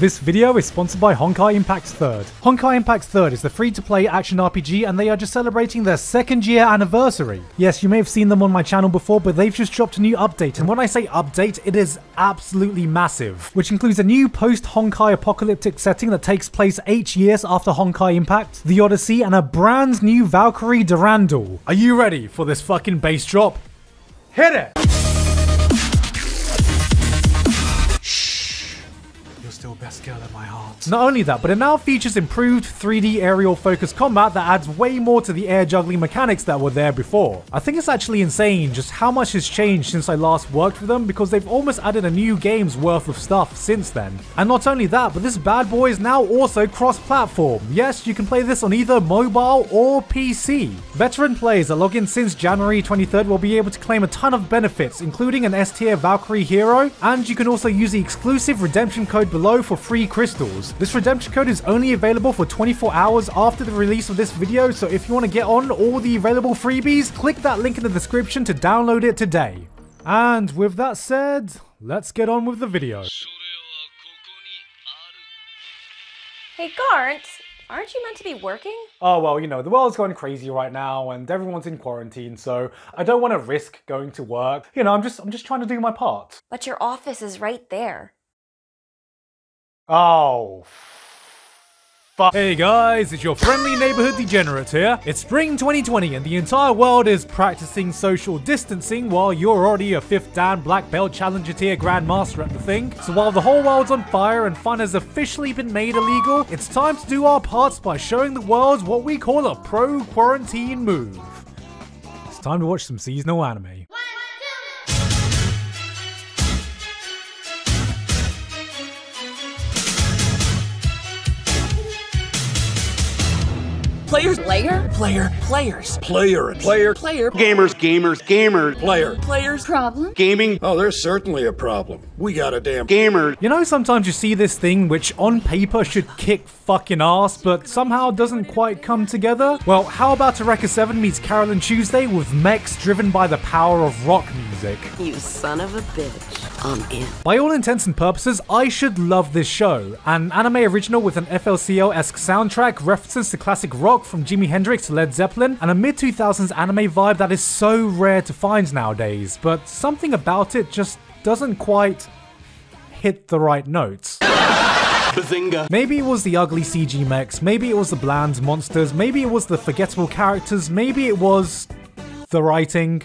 This video is sponsored by Honkai Impact 3rd. Honkai Impact 3rd is the free-to-play action RPG and they are just celebrating their 2nd year anniversary. Yes, you may have seen them on my channel before, but they've just dropped a new update, and when I say update, it is absolutely massive, which includes a new post-Honkai apocalyptic setting that takes place 8 years after Honkai Impact, the Odyssey, and a brand new Valkyrie Durandal. Are you ready for this fucking bass drop? Hit it! Still best girl in my heart. Not only that, but it now features improved 3D aerial focused combat that adds way more to the air juggling mechanics that were there before. I think it's actually insane just how much has changed since I last worked with them, because they've almost added a new game's worth of stuff since then. And not only that, but this bad boy is now also cross-platform. Yes, you can play this on either mobile or PC. Veteran players that log in since January 23rd will be able to claim a ton of benefits, including an S-tier Valkyrie hero, and you can also use the exclusive redemption code below for free crystals. This redemption code is only available for 24 hours after the release of this video, so if you want to get on all the available freebies, click that link in the description to download it today. And with that said, let's get on with the video. Hey Garnt, aren't you meant to be working? Oh well, you know, the world's going crazy right now and everyone's in quarantine, so I don't want to risk going to work. You know, I'm just trying to do my part. But your office is right there. Oh, fuck. Hey guys, it's your friendly neighborhood degenerate here. It's spring 2020 and the entire world is practicing social distancing while you're already a 5th Dan Black Belt Challenger tier Grandmaster at the thing. So while the whole world's on fire and fun has officially been made illegal, it's time to do our parts by showing the world what we call a pro-quarantine move. It's time to watch some seasonal anime. Players. Problem? Gaming. Oh, there's certainly a problem. We got a damn gamer. You know, sometimes you see this thing which on paper should kick fucking ass, but somehow doesn't quite come together? Well, how about Eureka 7 meets Carolyn Tuesday with mechs driven by the power of rock music? You son of a bitch. I'm in. By all intents and purposes, I should love this show. An anime original with an FLCL-esque soundtrack, references to classic rock from Jimi Hendrix to Led Zeppelin, and a mid-2000s anime vibe that is so rare to find nowadays, but something about it just doesn't quite hit the right notes. Bazinga. Maybe it was the ugly CG mechs, maybe it was the bland monsters, maybe it was the forgettable characters, maybe it was the writing.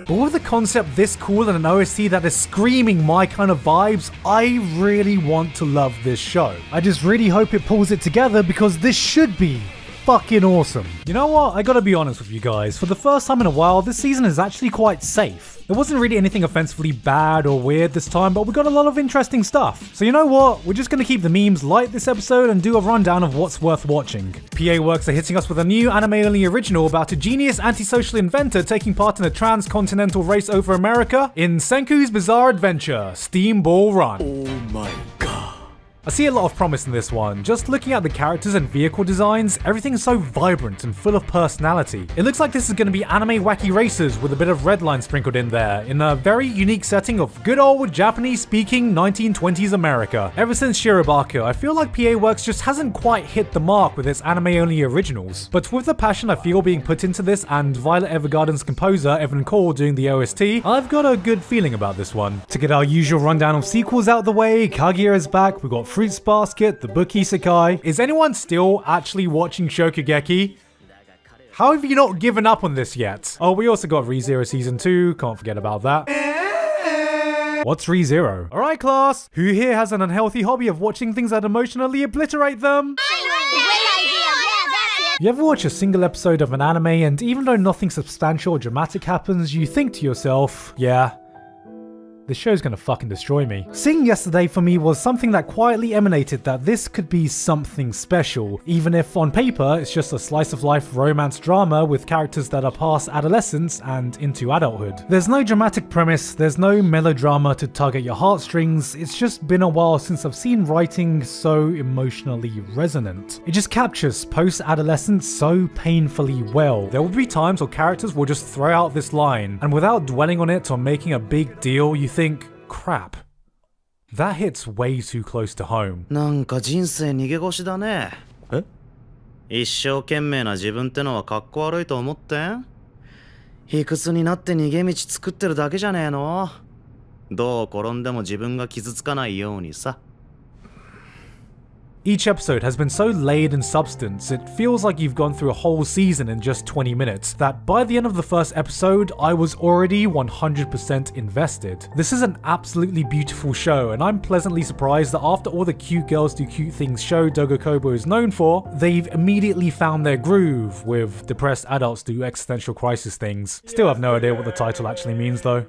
But with a concept this cool and an OST that is screaming my kind of vibes, I really want to love this show. I just really hope it pulls it together because this should be fucking awesome. You know what? I gotta be honest with you guys. For the first time in a while, this season is actually quite safe. There wasn't really anything offensively bad or weird this time, but we got a lot of interesting stuff. So you know what? We're just gonna keep the memes light this episode and do a rundown of what's worth watching. PA Works are hitting us with a new anime-only original about a genius antisocial inventor taking part in a transcontinental race over America in Senku's Bizarre Adventure, Steamball Run. Oh my god. I see a lot of promise in this one. Just looking at the characters and vehicle designs, everything's so vibrant and full of personality. It looks like this is going to be anime wacky racers with a bit of redline sprinkled in there, in a very unique setting of good old Japanese-speaking 1920s America. Ever since Shirobako, I feel like PA Works just hasn't quite hit the mark with its anime-only originals. But with the passion I feel being put into this and Violet Evergarden's composer Evan Cole doing the OST, I've got a good feeling about this one. To get our usual rundown of sequels out the way, Kaguya is back, we've got Fruits Basket, the Book Isekai. Is anyone still actually watching Shokugeki? How have you not given up on this yet? Oh, we also got ReZero Season 2, can't forget about that. What's ReZero? Alright class, who here has an unhealthy hobby of watching things that emotionally obliterate them? You ever watch a single episode of an anime and even though nothing substantial or dramatic happens, you think to yourself, yeah, this show's gonna fucking destroy me. Seeing yesterday for me was something that quietly emanated that this could be something special, even if on paper it's just a slice of life romance drama with characters that are past adolescence and into adulthood. There's no dramatic premise, there's no melodrama to tug at your heartstrings, it's just been a while since I've seen writing so emotionally resonant. It just captures post-adolescence so painfully well. There will be times where characters will just throw out this line, and without dwelling on it or making a big deal, you think, crap, That hits way too close to home. なんか人生逃げ腰だね。え？一生懸命な自分ってのはかっこ悪いと思ってん？卑屈になって逃げ道作ってるだけじゃねえの？どう転んでも自分が傷つかないようにさ。Each episode has been so laid in substance, it feels like you've gone through a whole season in just 20 minutes, that by the end of the first episode, I was already 100% invested. This is an absolutely beautiful show, and I'm pleasantly surprised that after all the cute girls do cute things show Doga Kobo is known for, they've immediately found their groove with depressed adults do existential crisis things. Still have no idea what the title actually means though.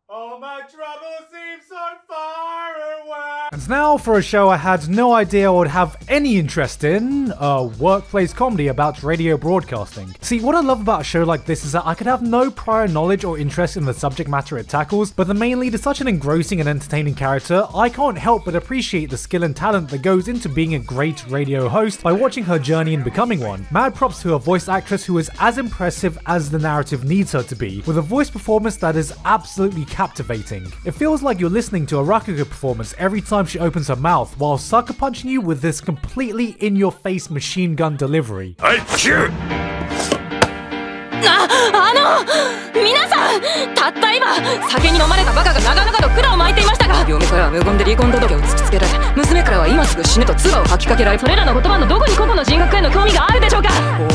All my troubles seem so far away. And now for a show I had no idea I would have any interest in, a workplace comedy about radio broadcasting. See, what I love about a show like this is that I could have no prior knowledge or interest in the subject matter it tackles, but the main lead is such an engrossing and entertaining character, I can't help but appreciate the skill and talent that goes into being a great radio host by watching her journey in becoming one. Mad props to her voice actress who is as impressive as the narrative needs her to be, with a voice performance that is absolutely captivating. It feels like you're listening to a Rakugo performance every time she opens her mouth while sucker punching you with this completely in-your-face machine gun delivery. 皆さん、たった今酒に飲まれたバカが長々と管を巻いていましたが、嫁からは無言で離婚届を突きつけられ、娘からは今すぐ死ねと唾を吐きかけられ、それらの言葉のどこに個々の人格への興味があるでしょうか。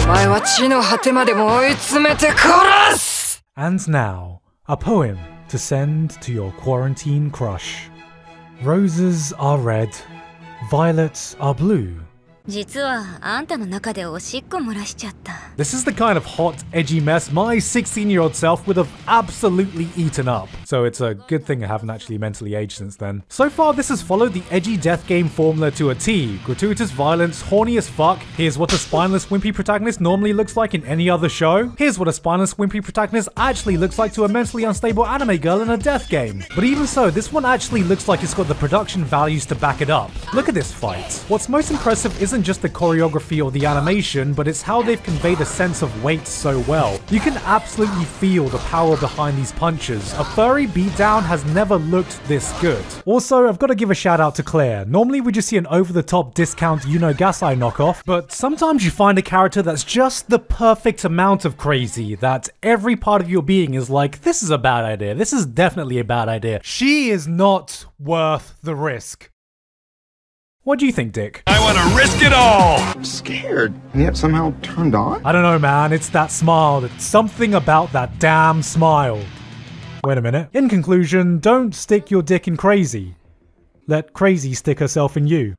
お前は地の果てまでも追い詰めて殺す。 And now, a poem to send to your quarantine crush. Roses are red, violets are blue. 実はあんたの中でおしっこ漏らしちゃった。 This is the kind of hot, edgy mess my 16-year-old self would have absolutely eaten up. So it's a good thing I haven't actually mentally aged since then. So far, this has followed the edgy death game formula to a T. Gratuitous violence, horny as fuck. Here's what a spineless wimpy protagonist normally looks like in any other show. Here's what a spineless wimpy protagonist actually looks like to a mentally unstable anime girl in a death game. But even so, this one actually looks like it's got the production values to back it up. Look at this fight. What's most impressive isn't just the choreography or the animation, but it's how they've conveyed a sense of weight so well. You can absolutely feel the power behind these punches. A furry beatdown has never looked this good. Also, I've got to give a shout out to Claire. Normally we just see an over-the-top discount Yuno Gasai knockoff, but sometimes you find a character that's just the perfect amount of crazy, that every part of your being is like, this is a bad idea, this is definitely a bad idea. She is not worth the risk. What do you think, Dick? I want to risk it all. I'm scared, and yet somehow turned on. I don't know, man. It's that smile. It's something about that damn smile. Wait a minute. In conclusion, don't stick your dick in crazy. Let crazy stick herself in you.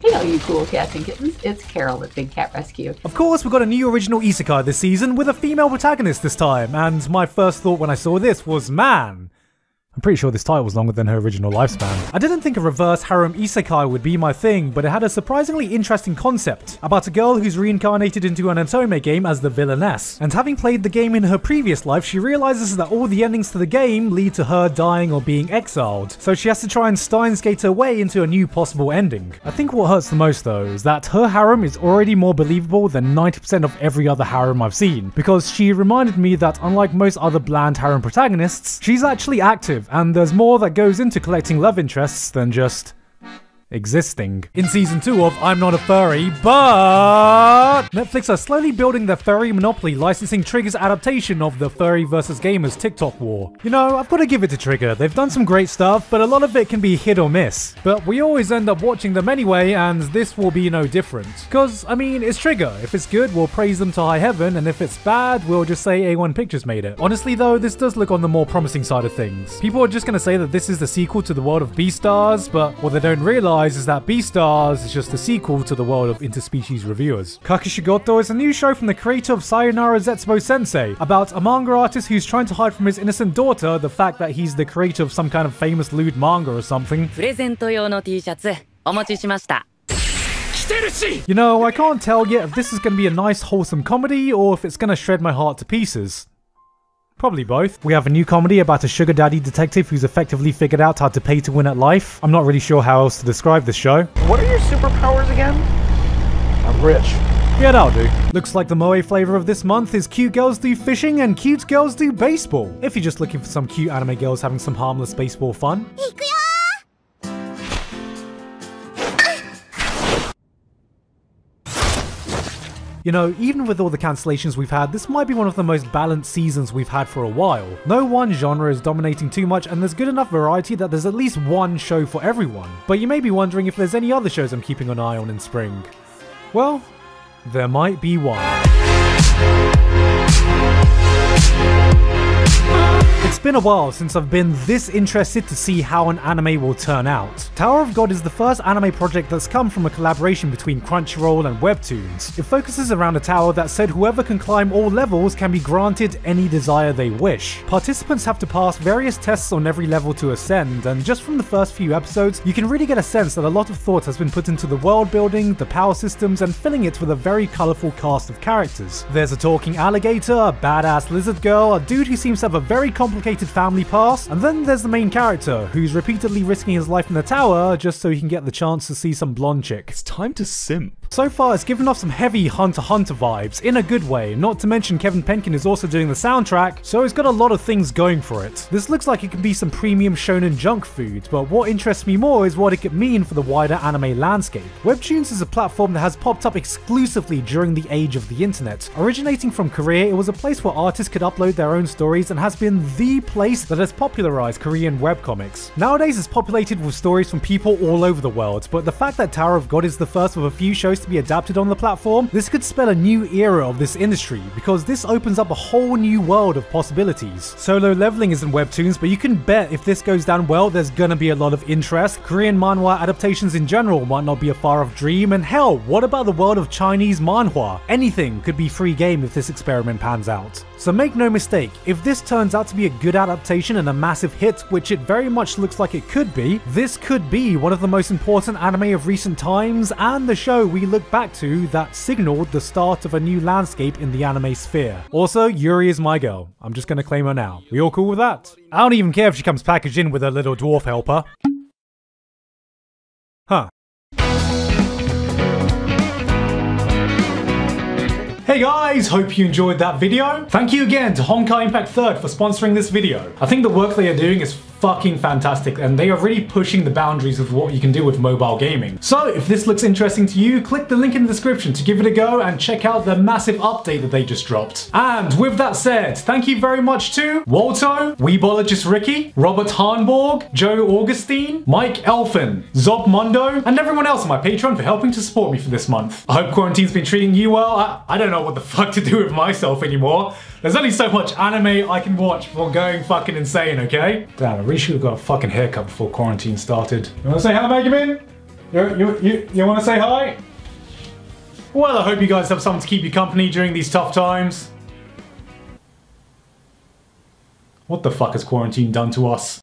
Hello, you cool cats and kittens. It's Carol at Big Cat Rescue. Of course, we've got a new original isekai this season with a female protagonist this time, and my first thought when I saw this was, man, I'm pretty sure this title was longer than her original lifespan. I didn't think a reverse harem isekai would be my thing, but it had a surprisingly interesting concept about a girl who's reincarnated into an Otome game as the villainess. And having played the game in her previous life, she realizes that all the endings to the game lead to her dying or being exiled. So she has to try and Steins Gate her way into a new possible ending. I think what hurts the most though is that her harem is already more believable than 90% of every other harem I've seen, because she reminded me that unlike most other bland harem protagonists, she's actually active, and there's more that goes into collecting love interests than just existing. In season 2 of I'm Not a Furry, but Netflix are slowly building their furry monopoly, licensing Trigger's adaptation of the furry versus gamers TikTok war. You know, I've got to give it to Trigger. They've done some great stuff, but a lot of it can be hit or miss. But we always end up watching them anyway, and this will be no different. Cause, I mean, it's Trigger. If it's good, we'll praise them to high heaven, and if it's bad, we'll just say A1 Pictures made it. Honestly though, this does look on the more promising side of things. People are just gonna say that this is the sequel to the world of Beastars, but what they don't realize is that Beastars is just a sequel to the world of interspecies reviewers. Kakishigoto is a new show from the creator of Sayonara Zetsubo Sensei, about a manga artist who's trying to hide from his innocent daughter the fact that he's the creator of some kind of famous lewd manga or something. You know, I can't tell yet if this is going to be a nice wholesome comedy or if it's going to shred my heart to pieces. Probably both. We have a new comedy about a sugar daddy detective who's effectively figured out how to pay to win at life. I'm not really sure how else to describe this show. What are your superpowers again? I'm rich. Yeah, that'll do. Looks like the moe flavor of this month is cute girls do fishing and cute girls do baseball. If you're just looking for some cute anime girls having some harmless baseball fun. You know, even with all the cancellations we've had, this might be one of the most balanced seasons we've had for a while. No one genre is dominating too much, and there's good enough variety that there's at least one show for everyone. But you may be wondering if there's any other shows I'm keeping an eye on in spring. Well, there might be one. It's been a while since I've been this interested to see how an anime will turn out. Tower of God is the first anime project that's come from a collaboration between Crunchyroll and Webtoons. It focuses around a tower that said whoever can climb all levels can be granted any desire they wish. Participants have to pass various tests on every level to ascend, and just from the first few episodes, you can really get a sense that a lot of thought has been put into the world building, the power systems, and filling it with a very colourful cast of characters. There's a talking alligator, a badass lizard girl, a dude who seems to have a very complicated family past, and then there's the main character, who's repeatedly risking his life in the tower just so he can get the chance to see some blonde chick. It's time to simp. So far, it's given off some heavy Hunter x Hunter vibes, in a good way, not to mention Kevin Penkin is also doing the soundtrack, so it's got a lot of things going for it. This looks like it could be some premium shonen junk food, but what interests me more is what it could mean for the wider anime landscape. Webtoons is a platform that has popped up exclusively during the age of the internet. Originating from Korea, it was a place where artists could upload their own stories and has been the place that has popularized Korean webcomics. Nowadays, it's populated with stories from people all over the world, but the fact that Tower of God is the first of a few shows to be adapted on the platform, this could spell a new era of this industry, because this opens up a whole new world of possibilities. Solo Leveling is in Webtoons, but you can bet if this goes down well, there's gonna be a lot of interest. Korean manhwa adaptations in general might not be a far-off dream, and hell, what about the world of Chinese manhwa? Anything could be free game if this experiment pans out. So make no mistake, if this turns out to be a good adaptation and a massive hit, which it very much looks like it could be, this could be one of the most important anime of recent times, and the show we look back to that signaled the start of a new landscape in the anime sphere. Also, Yuri is my girl. I'm just gonna claim her now. We all cool with that? I don't even care if she comes packaged in with her little dwarf helper. Huh. Hey guys, hope you enjoyed that video. Thank you again to Honkai Impact 3rd for sponsoring this video. I think the work they are doing is fucking fantastic, and they are really pushing the boundaries of what you can do with mobile gaming. So if this looks interesting to you, click the link in the description to give it a go and check out the massive update that they just dropped. And with that said, thank you very much to Walto, Weebologist Ricky, Robert Harnborg, Joe Augustine, Mike Elfin, Zob Mondo, and everyone else on my Patreon for helping to support me for this month. I hope quarantine's been treating you well. I don't know what the fuck to do with myself anymore. There's only so much anime I can watch before going fucking insane, okay? Damn, I really should have got a fucking haircut before quarantine started. You wanna say hi, Megamin? You wanna say hi? Well, I hope you guys have someone to keep you company during these tough times. What the fuck has quarantine done to us?